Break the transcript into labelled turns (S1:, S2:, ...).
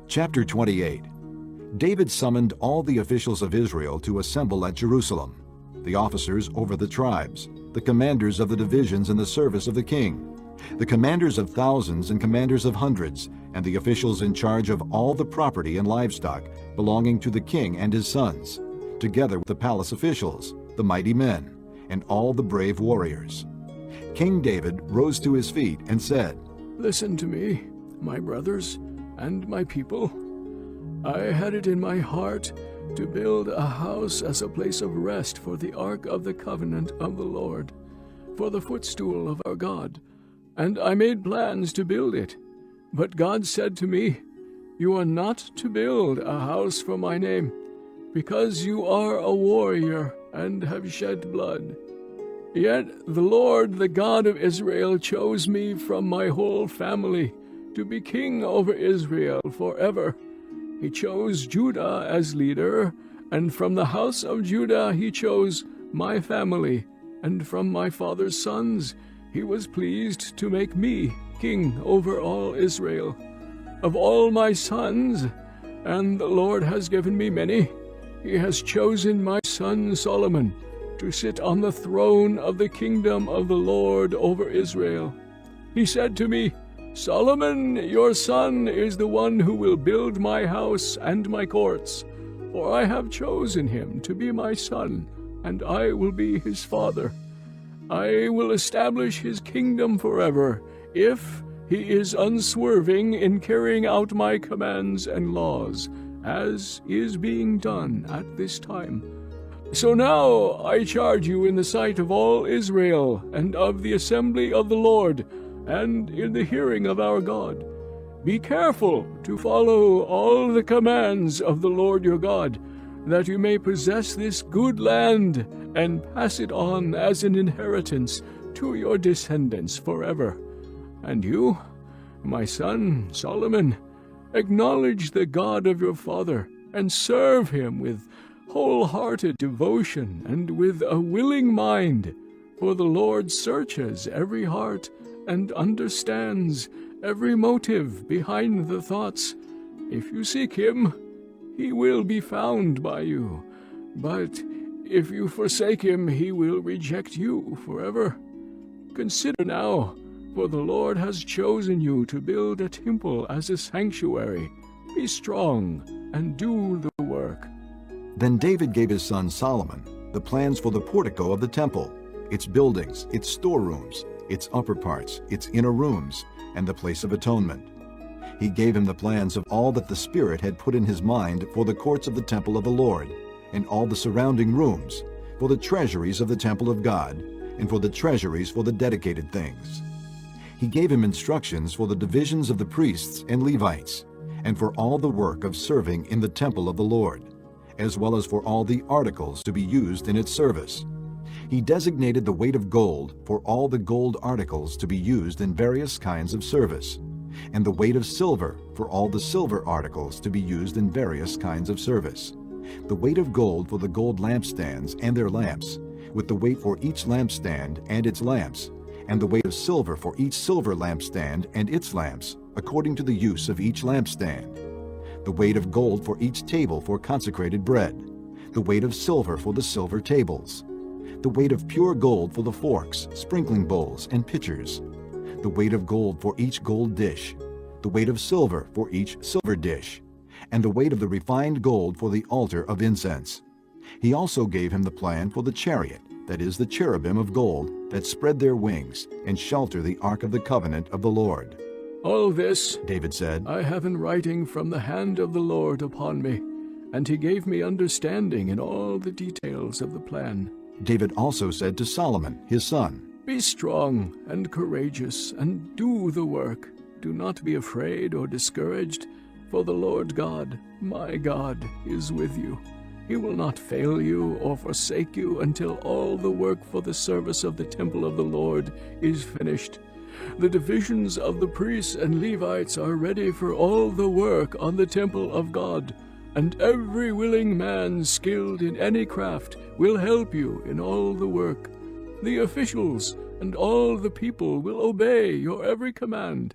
S1: Chapter 28. David summoned all the officials of Israel to assemble at Jerusalem, the officers over the tribes, the commanders of the divisions in the service of the king, the commanders of thousands and commanders of hundreds, and the officials in charge of all the property and livestock belonging to the king and his sons, together with the palace officials, the mighty men, and all the brave warriors. King David rose to his feet and said,
S2: "Listen to me, my brothers and my people. I had it in my heart to build a house as a place of rest for the ark of the covenant of the Lord, for the footstool of our God, and I made plans to build it. But God said to me, 'You are not to build a house for my name, because you are a warrior and have shed blood.' Yet the Lord, the God of Israel, chose me from my whole family to be king over Israel forever. He chose Judah as leader, and from the house of Judah he chose my family, and from my father's sons he was pleased to make me king over all Israel. Of all my sons, and the Lord has given me many, he has chosen my son Solomon to sit on the throne of the kingdom of the Lord over Israel. He said to me, 'Solomon, your son, is the one who will build my house and my courts, for I have chosen him to be my son, and I will be his father. I will establish his kingdom forever, if he is unswerving in carrying out my commands and laws, as is being done at this time. So now I charge you in the sight of all Israel and of the assembly of the Lord, and in the hearing of our God, be careful to follow all the commands of the Lord your God, that you may possess this good land and pass it on as an inheritance to your descendants forever. And you, my son Solomon, acknowledge the God of your father, and serve him with wholehearted devotion and with a willing mind, for the Lord searches every heart and understands every motive behind the thoughts. If you seek him, he will be found by you, but if you forsake him, he will reject you forever. Consider now, for the Lord has chosen you to build a temple as a sanctuary. Be strong and do the work."
S1: Then David gave his son Solomon the plans for the portico of the temple, its buildings, its storerooms, its upper parts, its inner rooms, and the place of atonement. He gave him the plans of all that the Spirit had put in his mind for the courts of the temple of the Lord, and all the surrounding rooms, for the treasuries of the temple of God, and for the treasuries for the dedicated things. He gave him instructions for the divisions of the priests and Levites, and for all the work of serving in the temple of the Lord, as well as for all the articles to be used in its service. He designated the weight of gold for all the gold articles to be used in various kinds of service, and the weight of silver for all the silver articles to be used in various kinds of service, the weight of gold for the gold lampstands and their lamps, with the weight for each lampstand and its lamps, and the weight of silver for each silver lampstand and its lamps, according to the use of each lampstand, the weight of gold for each table for consecrated bread, the weight of silver for the silver tables, the weight of pure gold for the forks, sprinkling bowls, and pitchers, the weight of gold for each gold dish, the weight of silver for each silver dish, and the weight of the refined gold for the altar of incense. He also gave him the plan for the chariot, that is, the cherubim of gold that spread their wings and shelter the ark of the covenant of the Lord.
S2: "All this,"
S1: David said,
S2: "I have in writing from the hand of the Lord upon me, and he gave me understanding in all the details of the plan."
S1: David also said to Solomon, his son,
S2: "Be strong and courageous, and do the work. Do not be afraid or discouraged, for the Lord God, my God, is with you. He will not fail you or forsake you until all the work for the service of the temple of the Lord is finished. The divisions of the priests and Levites are ready for all the work on the temple of God, and every willing man skilled in any craft will help you in all the work. The officials and all the people will obey your every command.